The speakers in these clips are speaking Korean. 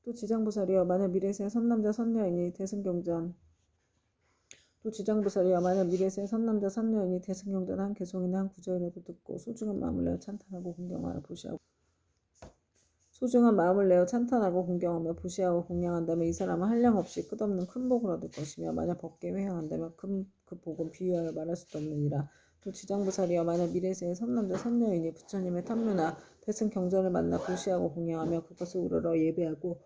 또 지장보살이여 만약 미래세 선남자 선녀이니 대승경전. 또 지장보살이여 만약 미래세 선남자 선녀이니 대승경전 한 개송이나 한 구절이라도 듣고 소중한 마음을 내어 찬탄하고 공경하여 보시하고 소중한 마음을 내어 찬탄하고 공경하며 보시하고 공양한다면 이 사람은 한량없이 끝없는 큰 복을 얻을 것이며 만약 법계 회향한다면 그 복은 비유하여 말할 수도 없느니라. 또 지장보살이여 만약 미래세의 선남자 선녀이니 부처님의 탐묘나 대승 경전을 만나 보시하고 공양하며 그것을 우러러 예배하고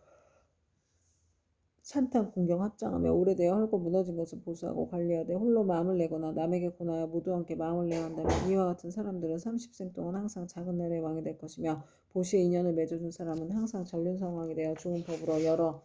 찬탄 공경 합장하며 오래되어 헐고 무너진 것을 보수하고 관리하되 홀로 마음을 내거나 남에게 권하여 모두와 함께 마음을 내야 한다면 이와 같은 사람들은 30생 동안 항상 작은 나라의 왕이 될 것이며 보시에 인연을 맺어준 사람은 항상 전륜성왕이 되어 좋은 법으로 여러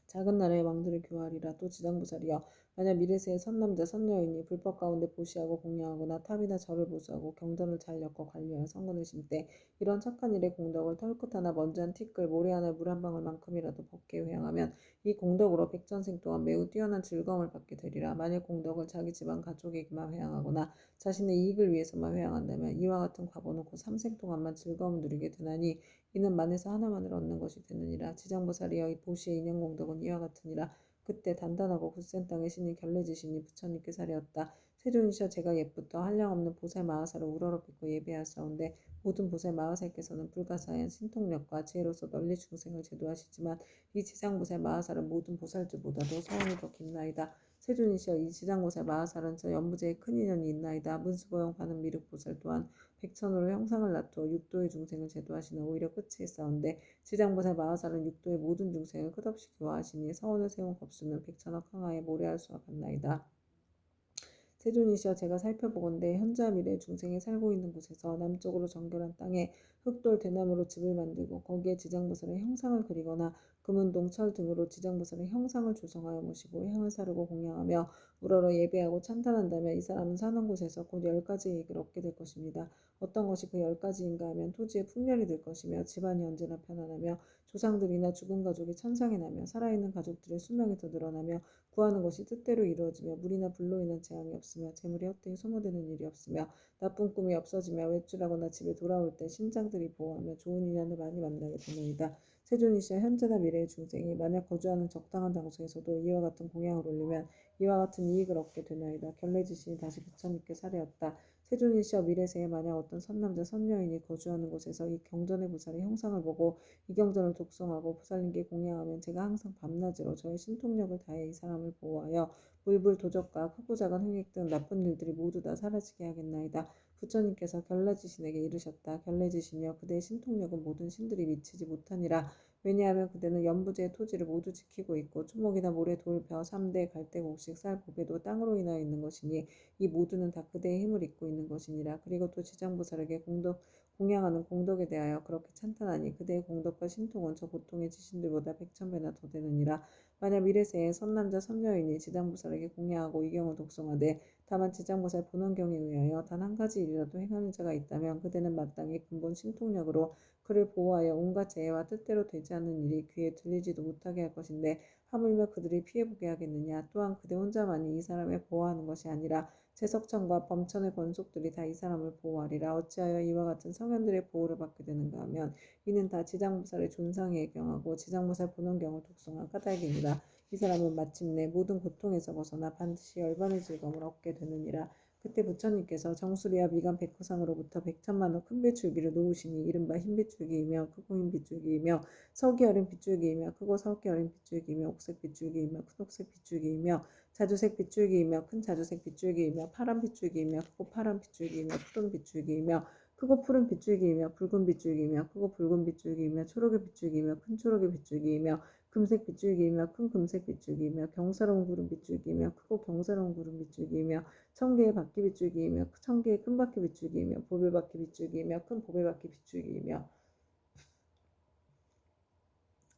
작은 나라의 왕들을 교하리라. 또 지장보살이여 만약 미래세의 선남자 선녀이니 불법 가운데 보시하고 공양하거나 탑이나 절을 보수하고 경전을 잘 엮어 관리하여 성근을 심때 이런 착한 일의 공덕을 털끝 하나 먼지 한 티끌 모래 하나 물 한 방울만큼이라도 법계에 회양하면 이 공덕으로 백전생 동안 매우 뛰어난 즐거움을 받게 되리라. 만일 공덕을 자기 집안 가족에게만 회양하거나 자신의 이익을 위해서만 회양한다면 이와 같은 과보는 곧 3생 동안만 즐거움을 누리게 되나니 이는 만에서 하나만을 얻는 것이 되느니라. 지장보살이여 이 보시의 인연공덕은 이와 같으니라. 그때 단단하고 굳센 땅에 신이 결례지시니 부처님께 사려었다. 세존이셔 제가 옛부터 한량없는 보살 마하사를 우러러뵙고 예배하사온데 모든 보살 마하사께서는 불가사의한 신통력과 지혜로서 널리 중생을 제도하시지만 이 지장보살 마하살은 모든 보살들보다도 서원이 더 깊나이다. 세존이시여 이 지장보살 마하살은 저 연부제에 큰 인연이 있나이다. 문수보영 파는 미륵보살 또한 백천으로 형상을 나투어 육도의 중생을 제도하시는 오히려 끝이 있사온데 지장보살 마하살은 육도의 모든 중생을 끝없이 교화하시니 서원을 세운 법수는 백천억 항하에 모래할 수와 같나이다. 세존이시여 제가 살펴보건대 현자 미래 중생이 살고 있는 곳에서 남쪽으로 정결한 땅에 흙돌 대나무로 집을 만들고 거기에 지장보살의 형상을 그리거나 금은동 철 등으로 지장보살의 형상을 조성하여 모시고 향을 사르고 공양하며 우러러 예배하고 찬탄한다면 이 사람은 사는 곳에서 곧 10가지의 이익을 얻게 될 것입니다. 어떤 것이 그 10가지인가 하면 토지에 풍년이 될 것이며 집안이 언제나 편안하며 조상들이나 죽은 가족이 천상에 나며 살아있는 가족들의 수명이 더 늘어나며 구하는 것이 뜻대로 이루어지며 물이나 불로 인한 재앙이 없으며 재물이 헛되이 소모되는 일이 없으며 나쁜 꿈이 없어지며 외출하거나 집에 돌아올 때 신장들이 보호하며 좋은 인연을 많이 만나게 되느니라. 세존이시여 현재나 미래의 중생이 만약 거주하는 적당한 장소에서도 이와 같은 공양을 올리면 이와 같은 이익을 얻게 되나이다. 결례지신이 다시 부처님께 사례었다. 세존이시여 미래세에 만약 어떤 선남자 선녀인이 거주하는 곳에서 이 경전의 보살의 형상을 보고 이 경전을 독송하고 보살님께 공양하면 제가 항상 밤낮으로 저의 신통력을 다해 이 사람을 보호하여 물불 도적과 크고 작은 횡액 등 나쁜 일들이 모두 다 사라지게 하겠나이다. 부처님께서 결례지신에게 이르셨다. 결례지신이여 그대의 신통력은 모든 신들이 미치지 못하니라. 왜냐하면 그대는 연부제의 토지를 모두 지키고 있고 초목이나 모래, 돌, 벼, 삼대, 갈대, 곡식, 쌀, 고개도 땅으로 인하여 있는 것이니 이 모두는 다 그대의 힘을 입고 있는 것이니라. 그리고 또 지장보살에게 공양하는 공덕에 대하여 그렇게 찬탄하니 그대의 공덕과 신통은 저 보통의 지신들보다 백천배나 더 되느니라. 만약 미래세에 선남자 선녀이니 지장보살에게 공양하고 이 경을 독송하되 다만 지장보살 본원경에 의하여 단 한 가지 일이라도 행하는 자가 있다면 그대는 마땅히 근본 신통력으로 그를 보호하여 온갖 재해와 뜻대로 되지 않는 일이 귀에 들리지도 못하게 할 것인데 하물며 그들이 피해보게 하겠느냐. 또한 그대 혼자만이 이 사람을 보호하는 것이 아니라 제석천과 범천의 권속들이 다 이 사람을 보호하리라. 어찌하여 이와 같은 성현들의 보호를 받게 되는가 하면 이는 다 지장보살의 존상에 애경하고 지장보살 본원경을 독송한 까닭이니라. 이 사람은 마침내 모든 고통에서 벗어나 반드시 열반의 즐거움을 얻게 되느니라. 그때 부처님께서 정수리와 미간 백호상으로부터 100천만호 큰 빗줄기를 놓으시니 이른바 흰 빗줄기이며 크고 흰 빗줄기이며 석이 어린 빗줄기이며 크고 석이 어린 빗줄기이며 옥색 빗줄기이며 큰 옥색 빗줄기이며 자주색 빗줄기이며 큰 자주색 빗줄기이며 파란 빗줄기이며 크고 파란 빗줄기이며 푸른 빗줄기이며 크고 푸른 빗줄기이며 붉은 빗줄기이며 크고 붉은 빗줄기이며 초록의 빗줄기이며 큰 초록의 빗줄기이며 금색 빗줄기이며 큰 금색 빗줄기이며 경사로운 구름 빗줄기이며 크고 경사로운 구름 빗줄기이며 천개의 바퀴 빗줄기이며 천개의 큰 바퀴 빗줄기이며 보배 바퀴 빗줄기이며 큰 보배 바퀴 빗줄기이며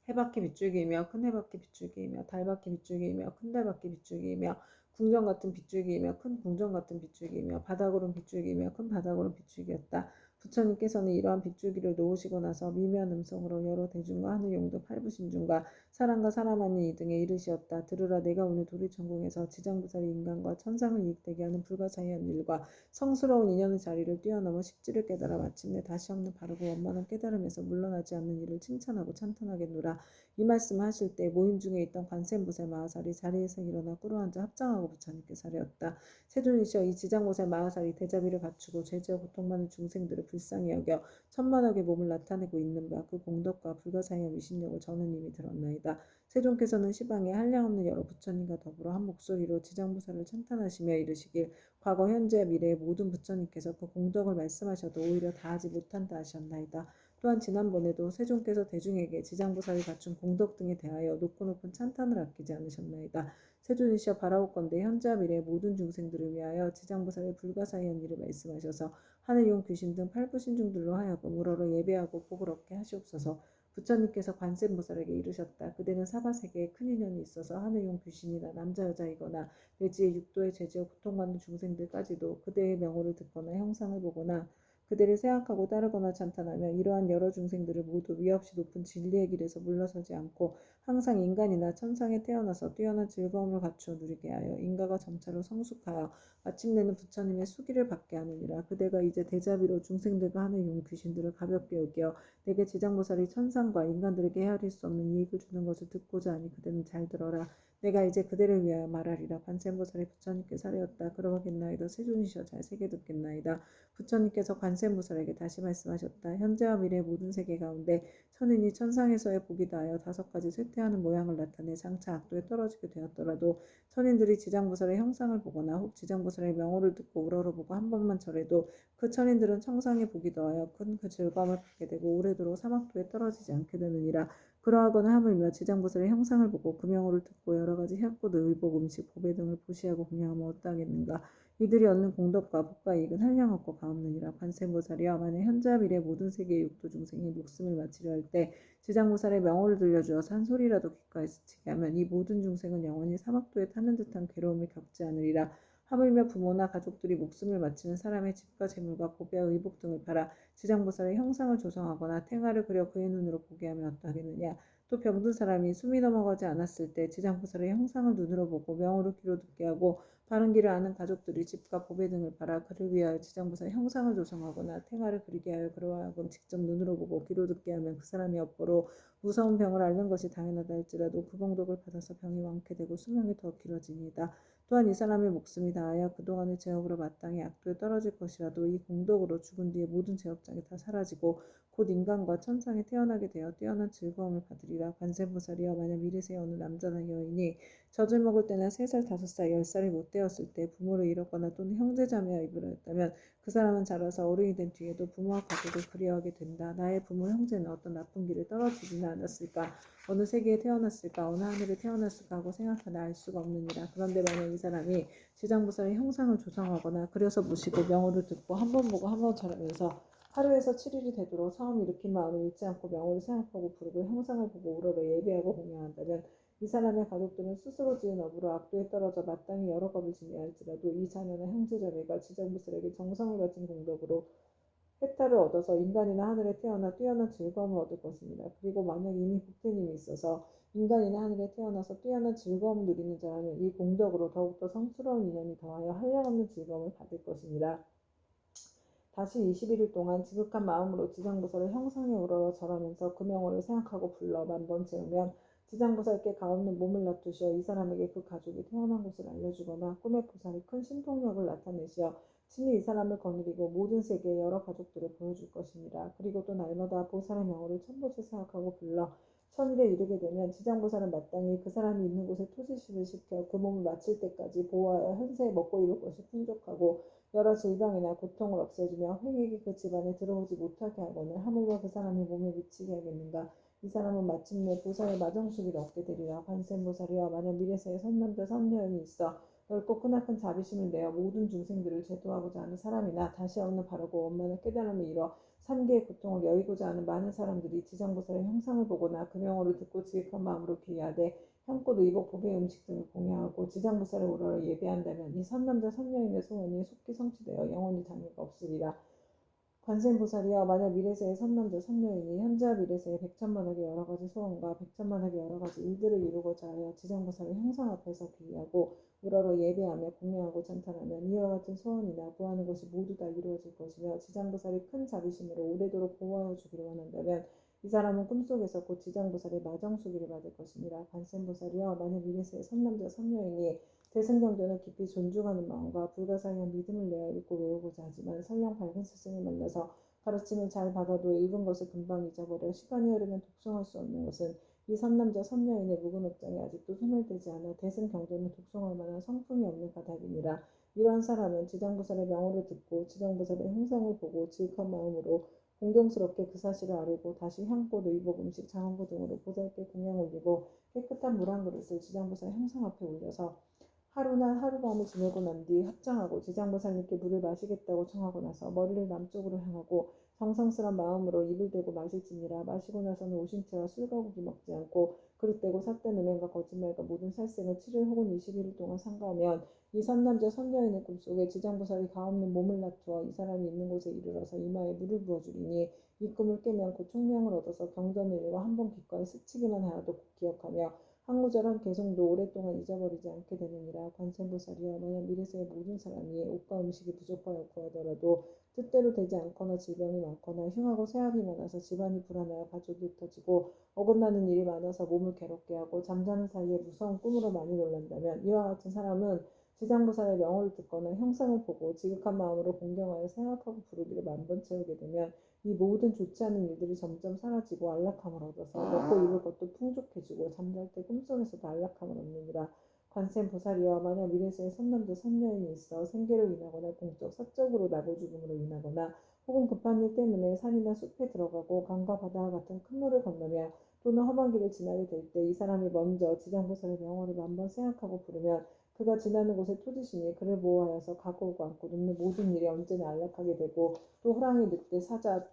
해바퀴 빗줄기이며 큰 해바퀴 빗줄기이며 달바퀴 빗줄기이며 큰 달바퀴 빗줄기이며 궁전 같은 빗줄기이며 큰 궁전 같은 빗줄기이며 바다구름 빗줄기이며 큰 바다구름 빗줄기였다. 부처님께서는 이러한 빗줄기를 놓으시고 나서 미묘한 음성으로 여러 대중과 하늘 용도 팔부신중과 사람과 사람 아닌 이등에 이르시었다. 들으라, 내가 오늘 도리천궁에서 지장부살이 인간과 천상을 이익되게 하는 불가사의한 일과 성스러운 인연의 자리를 뛰어넘어 십지를 깨달아 마침내 다시 없는 바르고 원만한 깨달음에서 물러나지 않는 일을 칭찬하고 찬탄하겠노라. 이 말씀을 하실 때 모임 중에 있던 관세음보살 마하살이 자리에서 일어나 꿇어앉아 합장하고 부처님께 사례었다. 세존이시여, 이 지장보살 마하살이 대자비를 갖추고 죄지어 고통받는 중생들을 불쌍히 여겨 천만억의 몸을 나타내고 있는 바 그 공덕과 불가사의한 위신력을 저는 이미 들었나이다. 세존께서는 시방에 한량없는 여러 부처님과 더불어 한 목소리로 지장보살을 찬탄하시며 이르시길, 과거 현재 미래의 모든 부처님께서 그 공덕을 말씀하셔도 오히려 다하지 못한다 하셨나이다. 또한 지난번에도 세존께서 대중에게 지장보살이 갖춘 공덕 등에 대하여 높고 높은 찬탄을 아끼지 않으셨나이다. 세존이시여, 바라옵건대 현재와 미래의 모든 중생들을 위하여 지장보살의 불가사의한 일을 말씀하셔서 하늘용 귀신 등 팔부신중들로 하여금 우러러 예배하고 복을 얻게 하시옵소서. 부처님께서 관세음보살에게 이르셨다. 그대는 사바세계에 큰 인연이 있어서 하늘용 귀신이나 남자 여자이거나 내지의 육도에 죄지어 고통받는 중생들까지도 그대의 명호를 듣거나 형상을 보거나 그대를 생각하고 따르거나 찬탄하며 이러한 여러 중생들을 모두 위없이 높은 진리의 길에서 물러서지 않고 항상 인간이나 천상에 태어나서 뛰어난 즐거움을 갖추어 누리게 하여 인가가 점차로 성숙하여 마침내는 부처님의 수기를 받게 하느니라. 그대가 이제 대자비로 중생들과 하는 용 귀신들을 가볍게 여겨 내게 지장보살이 천상과 인간들에게 헤아릴 수 없는 이익을 주는 것을 듣고자 하니 그대는 잘 들어라. 내가 이제 그대를 위하여 말하리라. 관세음보살의 부처님께 사례었다. 그러하겠나이다. 세존이시여, 잘 새겨 듣겠나이다. 부처님께서 관세음보살에게 다시 말씀하셨다. 현재와 미래의 모든 세계 가운데 천인이 천상에서의 복이 다하여 5가지 쇠퇴하는 모양을 나타내 장차 악도에 떨어지게 되었더라도 천인들이 지장보살의 형상을 보거나 혹 지장보살의 명호를 듣고 우러러보고 한 번만 절해도 그 천인들은 천상의 복이 더하여 큰 그 즐거움을 받게 되고 오래도록 사막도에 떨어지지 않게 되느니라. 그러하거나 하물며 지장보살의 형상을 보고 그 명호를 듣고 여러가지 향꽃, 의복, 음식, 보배 등을 보시하고 공양하면 어떠하겠는가. 이들이 얻는 공덕과 복과 이익은 한량없고 가없느니라. 관세음보살이여, 만약 현재와 미래 모든 세계의 육도 중생이 목숨을 마치려 할 때 지장보살의 명호를 들려주어서 한 소리라도 귓가에 스치게 하면 이 모든 중생은 영원히 사막도에 타는 듯한 괴로움을 겪지 않으리라. 하물며 부모나 가족들이 목숨을 마치는 사람의 집과 재물과 보배와 의복 등을 팔아 지장보살의 형상을 조성하거나 탱화를 그려 그의 눈으로 보게 하면 어떠하겠느냐. 또 병든 사람이 숨이 넘어가지 않았을 때 지장보살의 형상을 눈으로 보고 명호를 귀로 듣게 하고 바른 길을 아는 가족들이 집과 보배 등을 팔아 그를 위하여 지장보살 형상을 조성하거나 탱화를 그리게 하여 그로 하여금 직접 눈으로 보고 귀로 듣게 하면 그 사람이 업보로 무서운 병을 앓는 것이 당연하다 할지라도 그 공덕을 받아서 병이 완쾌 되고 수명이 더 길어지니이다. 또한 이 사람의 목숨이 다하여 그동안의 죄업으로 마땅히 악도에 떨어질 것이라도 이 공덕으로 죽은 뒤에 모든 죄업장이 다 사라지고 곧 인간과 천상에 태어나게 되어 뛰어난 즐거움을 받으리라. 관세음보살이여, 만약 미래세의 어느 남자나 여인이 젖을 먹을 때나 3살, 5살, 10살이 못 되었을 때 부모를 잃었거나 또는 형제자매와 이별하였다면 그 사람은 자라서 어른이 된 뒤에도 부모와 가족을 그리워하게 된다. 나의 부모, 형제는 어떤 나쁜 길에 떨어지지는 않았을까? 어느 세계에 태어났을까? 어느 하늘에 태어났을까? 하고 생각하나 알 수가 없느니라. 그런데 만약 이 사람이 지장보살의 형상을 조성하거나 그려서 모시고 명호를 듣고 한 번 보고 한 번 절하면서 하루에서 7일이 되도록 처음 일으킨 마음을 잃지 않고 명호를 생각하고 부르고 형상을 보고 우러러 예배하고 공양한다면 이 사람의 가족들은 스스로 지은 업으로 악도에 떨어져 마땅히 여러 겁을 지내야 할지라도 이 자녀나 형제자매가 지장보살에게 정성을 바친 공덕으로 혜택을 얻어서 인간이나 하늘에 태어나 뛰어난 즐거움을 얻을 것입니다. 그리고 만약 이미 복태님이 있어서 인간이나 하늘에 태어나서 뛰어난 즐거움을 누리는 자라면 이 공덕으로 더욱더 성스러운 인연이 더하여 한량없는 즐거움을 받을 것이니라. 다시 21일 동안 지극한 마음으로 지장보살을 형상에 우러러 절하면서 그 명호를 생각하고 불러 만번 채우면 지장보살께 가없는 몸을 놔두시어 이 사람에게 그 가족이 태어난 곳을 알려주거나 꿈의 보살이 큰 신통력을 나타내시어 친히 이 사람을 거느리고 모든 세계의 여러 가족들을 보여줄 것이니라. 그리고 또 날마다 보살의 명호를 천번째 생각하고 불러 천일에 이르게 되면 지장보살은 마땅히 그 사람이 있는 곳에 토지식을 시켜 그 몸을 마칠 때까지 보호하여 현세에 먹고 입을 것이 풍족하고 여러 질병이나 고통을 없애주며 횡액이 그 집안에 들어오지 못하게 하거늘 하물며 그 사람이 몸에 미치게 하겠는가. 이 사람은 마침내 보살의 마정수기를 얻게 되리라. 관세음보살이여, 만약 미래세에 선남자 선녀인이 있어 넓고 크나큰 자비심을 내어 모든 중생들을 제도하고자 하는 사람이나 다시 없는 바르고 원만한 깨달음을 이뤄 삼계의 고통을 여의고자 하는 많은 사람들이 지장보살의 형상을 보거나 그 명호를 듣고 지극한 마음으로 귀하되 향꽃, 의복, 보배, 음식 등을 공양하고 지장보살을 우러러 예배한다면 이 선남자 선녀인의 소원이 속히 성취되어 영원히 장애가 없으리라. 관세음보살이여 만약 미래세의 선남자 선녀이니 현재와 미래세의 백천만억의 여러가지 소원과 백천만억의 여러가지 일들을 이루고자 하여 지장보살의 형상 앞에서 귀의하고 우러러 예배하며 공양하고 찬탄하면 이와 같은 소원이나 구하는 것이 모두 다 이루어질 것이며 지장보살이 큰 자비심으로 오래도록 보호하여 주기를 원한다면 이 사람은 꿈속에서 곧 지장보살의 마정수기를 받을 것이니라. 관세음보살이여 만약 미래세의 선남자 선녀이니 대승경전을 깊이 존중하는 마음과 불가사의한 믿음을 내어 읽고 외우고자 하지만 설령 밝은 스승을 만나서 가르침을 잘 받아도 읽은 것을 금방 잊어버려 시간이 흐르면 독송할 수 없는 것은 이 선남자 선녀인의 묵은 업장에 아직도 손을 대지 않아 대승경전을 독송할 만한 성품이 없는 까닭이니라. 이러한 사람은 지장보살의 명호를 듣고 지장보살의 형상을 보고 지극한 마음으로 공경스럽게 그 사실을 아뢰고 다시 향꽃, 의복, 음식, 장원구 등으로 보살께 공양 올리고 깨끗한 물 한 그릇을 지장보살 형상 앞에 올려서 하루나 하룻밤을 지내고 난 뒤 합장하고 지장보살님께 물을 마시겠다고 청하고 나서 머리를 남쪽으로 향하고 정성스런 마음으로 입을 대고 마실지니라. 마시고 나서는 오신채와 술과 고기 먹지 않고 그릇되고 삿된 음행과 거짓말과 모든 살생을 7일 혹은 21일 동안 삼가하면 이 선남자 선녀인의 꿈속에 지장보살이 가없는 몸을 놔두어 이 사람이 있는 곳에 이르러서 이마에 물을 부어주리니 이 꿈을 깨면 곧 총명을 얻어서 경전을 읽어 한 번 귓가에 스치기만 하여도 곧 기억하며 한 구절 한 개송도 오랫동안 잊어버리지 않게 되느니라. 관세음보살이여 만약 미래세의 모든 사람이 옷과 음식이 부족하여 구하더라도 뜻대로 되지 않거나 질병이 많거나 흉하고 쇠약이 많아서 집안이 불안하여 가족이 흩어지고 어긋나는 일이 많아서 몸을 괴롭게 하고 잠자는 사이에 무서운 꿈으로 많이 놀란다면 이와 같은 사람은 지장보살의 명호를 듣거나 형상을 보고 지극한 마음으로 공경하여 생각하고 부르기를 만번 채우게 되면 이 모든 좋지 않은 일들이 점점 사라지고 안락함을 얻어서 먹고 입을 것도 풍족해지고 잠잘 때 꿈속에서도 안락함을 얻느니라. 관세음 보살이여 만약 미래세의 선남자 선녀인이 있어 생계로 인하거나 공적 사적으로 나고 죽음으로 인하거나 혹은 급한 일 때문에 산이나 숲에 들어가고 강과 바다와 같은 큰 물을 건너며 또는 험한 길을 지나게 될 때 이 사람이 먼저 지장보살의 명호를 만번 생각하고 부르면 그가 지나는 곳에 토지시니 그를 보호하여서 가고 오고 앉고 눕는 모든 일이 언제나 안락하게 되고 또 호랑이, 늑대, 사자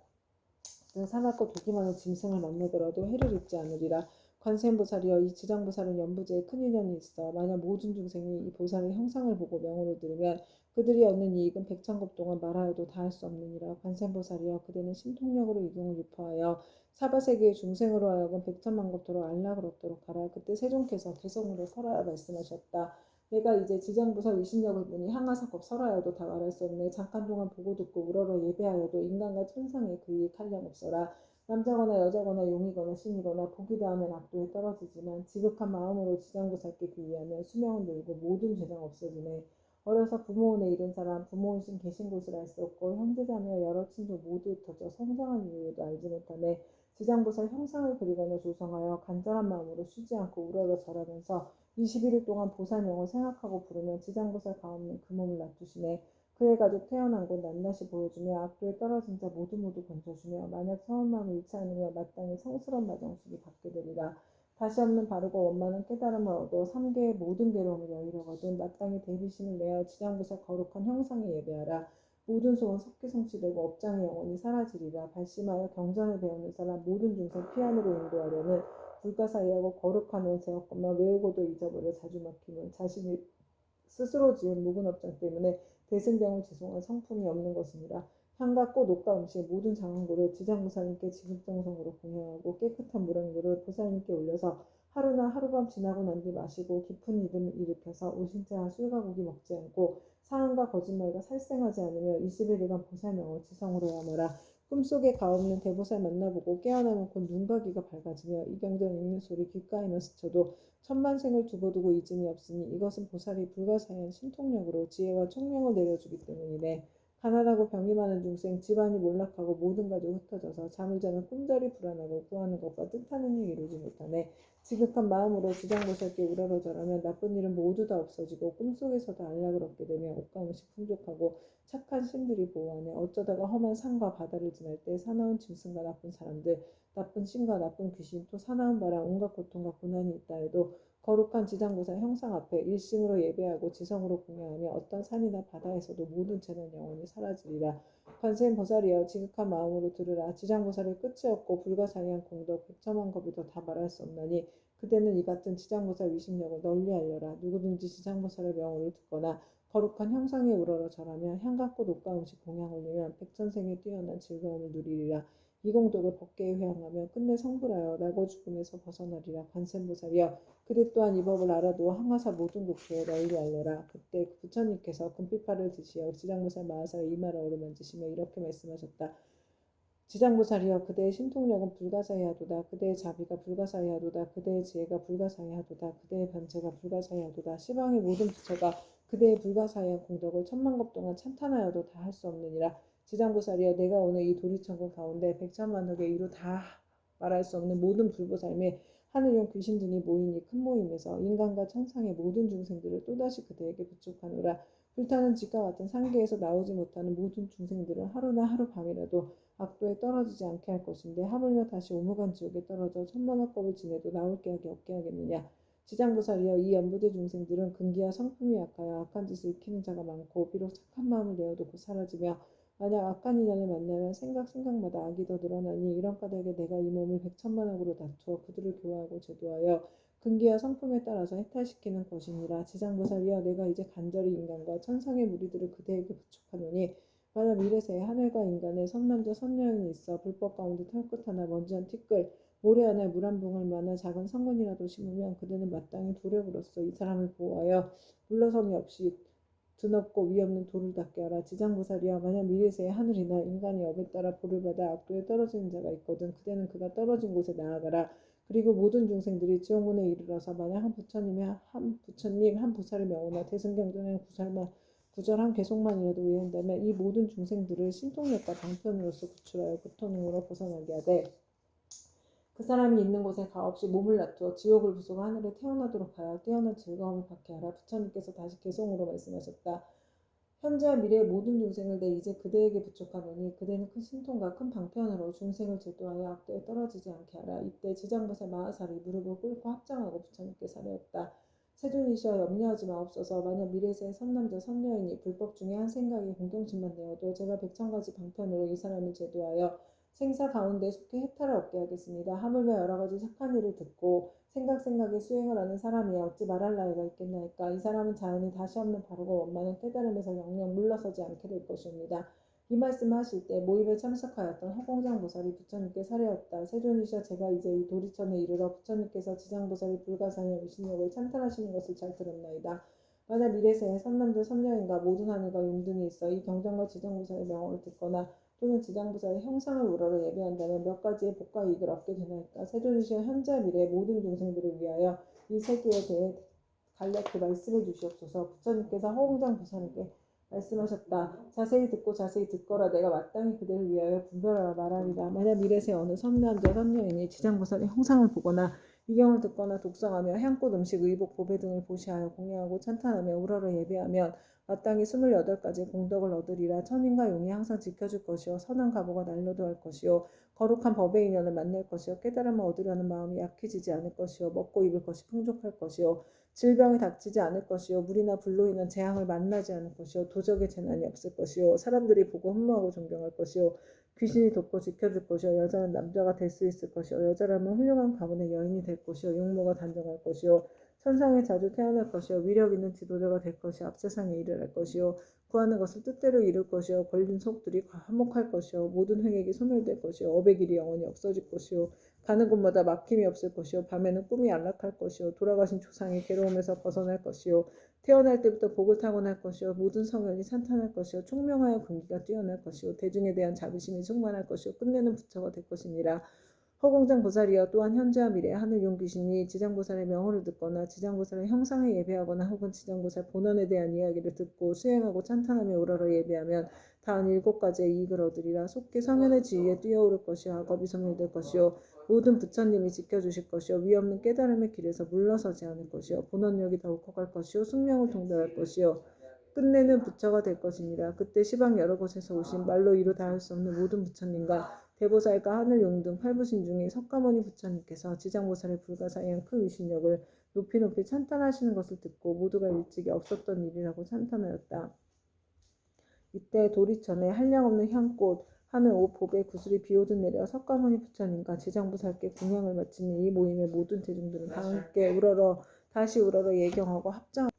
사납고 독이 많은 짐승을 만나더라도 해를 입지 않으리라. 관세음보살이여 이 지장보살은 연부제에 큰 인연이 있어 만약 모든 중생이 이 보살의 형상을 보고 명호를 들으면 그들이 얻는 이익은 백천급 동안 말하여도 다할 수 없느니라. 관세음보살이여 그대는 신통력으로 이경을 유포하여 사바세계의 중생으로 하여금 백천만급토록 안락을 얻도록 하라. 그때 세종께서 개성으로 설하여 말씀하셨다. 내가 이제 지장보살 위신력을 보니 항아사법 설하여도 다 말할 수 없네. 잠깐 동안 보고 듣고 우러러 예배하여도 인간과 천상에 그 이익 한량없어라. 남자거나 여자거나 용이거나 신이거나 복이 다하면 악도에 떨어지지만 지극한 마음으로 지장보살께 귀의하면 수명은 늘고 모든 죄장 없어지네. 어려서 부모원에 이른 사람 부모원신 계신 곳을 알 수 없고 형제자매 여러 친족 모두 흩어져 성장한 이유에도 알지 못하네. 지장보살 형상을 그리거나 조성하여 간절한 마음으로 쉬지 않고 우러러 절하면서 21일 동안 보살명을 생각하고 부르면 지장보살 가없는 그 몸을 놔두시네. 그의 가족 태어난 곳 낱낱이 보여주며 악도에 떨어진 자 모두 건져주며 만약 서운 마음을 잃지 않으면 마땅히 성스러운 마정숙이 받게 되리라. 다시 없는 바르고 원만한 깨달음을 얻어 3계의 모든 괴로움을 여의려거든 마땅히 대비심을 내어 지장보살 거룩한 형상에 예배하라. 모든 소원 속기 성취되고 업장이 영원히 사라지리라. 발심하여 경전을 배우는 사람 모든 중생 피안으로 인도하려는 불가사의하고 거룩한 옷 세웠건만 외우고도 잊어버려 자주 막히면 자신이 스스로 지은 묵은 업장 때문에 대승경을 지송한 성품이 없는 것이니라. 향과 꽃, 옷과 음식 모든 장한고를 지장보살님께 지극정성으로 공양하고 깨끗한 물 한 그릇 보살님께 올려서 하루나 하룻밤 지나고 난 뒤 마시고 깊은 이름을 일으켜서 오신채와 술과 고기 먹지 않고 사함과 거짓말과 살생하지 않으며 21일간 보살명을 지성으로 해야마라. 꿈속에 가없는 대보살 만나보고 깨어나면 곧 눈과 귀가 밝아지며 이 경전 읽는 소리 귓가에만 스쳐도 천만생을 두고두고 잊음이 없으니 이것은 보살이 불가사의한 신통력으로 지혜와 총명을 내려주기 때문이네. 가난하고 병이 많은 중생 집안이 몰락하고 모든 가족이 흩어져서 잠을 자면 꿈자리 불안하고 구하는 것과 뜻하는 일 이루지 못하네. 지극한 마음으로 지장보살께 우러러 절하면 나쁜 일은 모두 다 없어지고 꿈속에서도 안락을 얻게 되며 옷과 음식 풍족하고 착한 신들이 보호하네. 어쩌다가 험한 산과 바다를 지날 때 사나운 짐승과 나쁜 사람들 나쁜 신과 나쁜 귀신 또 사나운 바람 온갖 고통과 고난이 있다 해도 거룩한 지장보살 형상 앞에 일심으로 예배하고 지성으로 공양하며 어떤 산이나 바다에서도 모든 죄는 영원히 사라지리라. 관세음 보살이여 지극한 마음으로 들으라. 지장보살의 끝이 없고 불가사의한 공덕 백천만 겁에도 다 말할 수 없나니 그대는 이 같은 지장보살 위신력을 널리 알려라. 누구든지 지장보살의 명호를 듣거나 거룩한 형상에 우러러 절하며 향같고 높가 음식 공양 올리면 백천생에 뛰어난 즐거움을 누리리라. 이공덕을 법계에 회항하며 끝내 성불하여 날고 죽음에서 벗어나리라. 관세음보살이여 그대 또한 이 법을 알아도 항아사 모든 국토에 널리 알려라. 그때 부처님께서 금빛팔을 드시어 지장보살 마하사의 이마를 어루만지시며 이렇게 말씀하셨다. 지장보살이여 그대의 신통력은 불가사의하도다. 그대의 자비가 불가사의하도다. 그대의 지혜가 불가사의하도다. 그대의 변체가 불가사의하도다. 시방의 모든 부처가 그대의 불가사의한 공덕을 천만급 동안 찬탄하여도 다 할 수 없느니라. 지장보살이여 내가 오늘 이 도리천국 가운데 백천만억의 이루 다 말할 수 없는 모든 불보살매 하늘용 귀신 등이 모인 이 큰 모임에서 인간과 천상의 모든 중생들을 또다시 그대에게 부축하노라. 불타는 집과 같은 상계에서 나오지 못하는 모든 중생들은 하루나 하루밤이라도 악도에 떨어지지 않게 할 것인데 하물며 다시 오무간 지옥에 떨어져 천만억겁을 지내도 나올 계약이 없게 하겠느냐. 지장보살이여 이 연부대 중생들은 근기와 성품이 약하여 악한 짓을 익히는 자가 많고 비록 착한 마음을 내어도 곧 사라지며 만약 악한 인연을 만나면 생각마다 악이 더 늘어나니 이런 까닭에 내가 이 몸을 백천만억으로 다투어 그들을 교화하고 제도하여 근기와 성품에 따라서 해탈시키는 것이니라. 지장보살이여 내가 이제 간절히 인간과 천상의 무리들을 그대에게 부축하노니 만약 미래세에 하늘과 인간의 선남자 선녀인이 있어 불법 가운데 털끝 하나 먼지 한 티끌 모래 안에 물 한 붕을 만한 작은 성근이라도 심으면 그대는 마땅히 도력으로서 이 사람을 보호하여 물러섬이 없이 드높고 위없는 돌을 닦게 하라. 지장보살이여 만약 미래세에 하늘이나 인간이 업에 따라 볼을 받아 악도에 떨어지는 자가 있거든 그대는 그가 떨어진 곳에 나아가라. 그리고 모든 중생들이 지옥문에 이르러서 만약 한 부처님 한 부살을 명하나 대승경전에 구절한 괴속만이라도 외운다면 이 모든 중생들을 신통력과 방편으로서 구출하여 고통으로 벗어나게 하되 그 사람이 있는 곳에 가없이 몸을 놔두어 지옥을 부수고 하늘에 태어나도록 하여 뛰어난 즐거움을 받게 하라. 부처님께서 다시 개송으로 말씀하셨다. 현재와 미래의 모든 중생을 내 이제 그대에게 부축하노니 그대는 큰 신통과 큰 방편으로 중생을 제도하여 악도에 떨어지지 않게 하라. 이때 지장보살 마하사리 무릎을 꿇고 합장하고 부처님께 사례었다. 세존이시여 염려하지 마옵소서. 만약 미래세의 선남자 선녀인이 불법 중에 한 생각에 공경심만 내어도 제가 백천가지 방편으로 이 사람을 제도하여 생사 가운데 속히 해탈을 얻게 하겠습니다. 하물며 여러 가지 착한 일을 듣고 생각에 수행을 하는 사람이 어찌 말할 나위가 있겠나이까. 이 사람은 자연히 다시 없는 바르고 원만한 깨달음에서 영영 물러서지 않게 될 것입니다. 이 말씀을 하실 때 모임에 참석하였던 허공장보살이 부처님께 사례었다. 세존이시여 제가 이제 이 도리천에 이르러 부처님께서 지장보살이 불가사의 의신력을 찬탄하시는 것을 잘 들었나이다. 만약 미래세에 선남자 선녀인과 모든 하늘과 용 등이 있어 이 경전과 지장보살의 명언을 듣거나 또는 지장보살의 형상을 우러러 예배한다면 몇 가지의 복과 이익을 얻게 되나이까. 세존이시여 현재 미래 모든 중생들을 위하여 이 세계에 대해 간략히 말씀해 주시옵소서. 부처님께서 허공장 보살에게 말씀하셨다. 자세히 듣고 자세히 듣거라. 내가 마땅히 그대를 위하여 분별하라 말하리라. 만약 미래세 어느 선남자 선녀인이 지장보살의 형상을 보거나 이경을 듣거나 독성하며 향꽃 음식 의복 보배 등을 보시하여 공양하고 찬탄하며 우러러 예배하면 마땅히 28가지 공덕을 얻으리라. 천인과 용이 항상 지켜줄 것이요 선한 가보가 난로도 할 것이요 거룩한 법의 인연을 만날 것이요 깨달음을 얻으려는 마음이 약해지지 않을 것이요 먹고 입을 것이 풍족할 것이요 질병이 닥치지 않을 것이요 물이나 불로 인한 재앙을 만나지 않을 것이요 도적의 재난이 없을 것이요 사람들이 보고 흠모하고 존경할 것이요 귀신이 돕고 지켜줄 것이요 여자는 남자가 될 수 있을 것이요 여자라면 훌륭한 가문의 여인이 될 것이요 용모가 단정할 것이요 천상에 자주 태어날 것이요 위력 있는 지도자가 될 것이요 앞세상에 이르할 것이요 구하는 것을 뜻대로 이룰 것이요 걸린 속들이 화목할 것이요 모든 횡액이 소멸될 것이요 업의 길이 영원히 없어질 것이요 가는 곳마다 막힘이 없을 것이요 밤에는 꿈이 안락할 것이요 돌아가신 조상이 괴로움에서 벗어날 것이요 태어날 때부터 복을 타고날 것이요 모든 성현이 찬탄할 것이요 총명하여 근기가 뛰어날 것이요 대중에 대한 자비심이 충만할 것이요 끝내는 부처가 될 것이니라. 허공장 보살이여 또한 현재와 미래 하늘 용 귀신이 지장보살의 명호를 듣거나 지장보살의 형상에 예배하거나 혹은 지장보살 본원에 대한 이야기를 듣고 수행하고 찬탄하며 우러러 예배하면 다음 7가지의 이익을 얻으리라. 속히 성현의 지위에 뛰어오를 것이요 악업이 소멸될 것이요 모든 부처님이 지켜주실 것이요 위없는 깨달음의 길에서 물러서지 않을 것이요 본원력이 더욱 커갈 것이요 숙명을 통달할 것이요 끝내는 부처가 될 것이니라. 그때 시방 여러 곳에서 오신 말로 이루 다 할 수 없는 모든 부처님과 대보살과 하늘용 등 8부신 중에 석가모니 부처님께서 지장보살의 불가사의한 큰 위신력을 높이 찬탄하시는 것을 듣고 모두가 일찍이 없었던 일이라고 찬탄하였다. 이때 도리천에 한량없는 향꽃 하늘 옷 보배 구슬이 비오듯 내려 석가모니 부처님과 지장보살께 공양을 마치니 이 모임의 모든 대중들은 다 함께 다시 우러러 예경하고 합장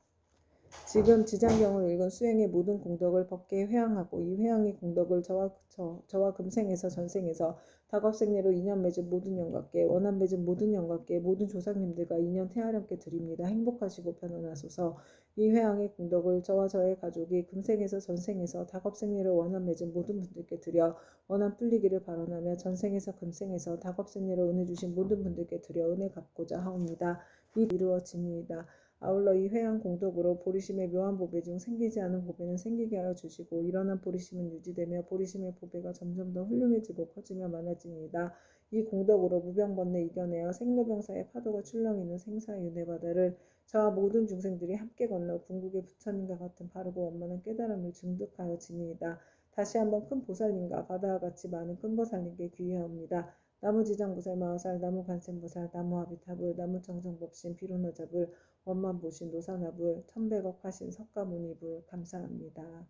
지금 지장경을 읽은 수행의 모든 공덕을 법계에 회항하고 이 회항의 공덕을 저와 금생에서 전생에서 다겁생례로 인연 맺은 모든 영광께 원한 맺은 모든 영광께 모든 조상님들과 인연 태하령께 드립니다. 행복하시고 편안하소서. 이 회항의 공덕을 저와 저의 가족이 금생에서 전생에서 다겁생례로 원한 맺은 모든 분들께 드려 원한 풀리기를 바라며 전생에서 금생에서 다겁생례로 은혜 주신 모든 분들께 드려 은혜 갚고자 하옵니다. 이 이루어집니다. 아울러 이 회한 공덕으로 보리심의 묘한 보배 중 생기지 않은 보배는 생기게 하여 주시고 일어난 보리심은 유지되며 보리심의 보배가 점점 더 훌륭해지고 커지며 많아집니다. 이 공덕으로 무병번뇌 이겨내어 생로병사의 파도가 출렁이는 생사의 윤회 바다를 저와 모든 중생들이 함께 건너 궁극의 부처님과 같은 바르고 원만한 깨달음을 증득하여 지니이다. 다시 한번 큰 보살님과 바다와 같이 많은 큰 보살님께 귀의하옵니다. 나무지장보살 마하살 나무관세음보살 나무아비타불 나무청정법신 비로나자불 원만보신 노사나불 천백억 화신 석가모니불 감사합니다.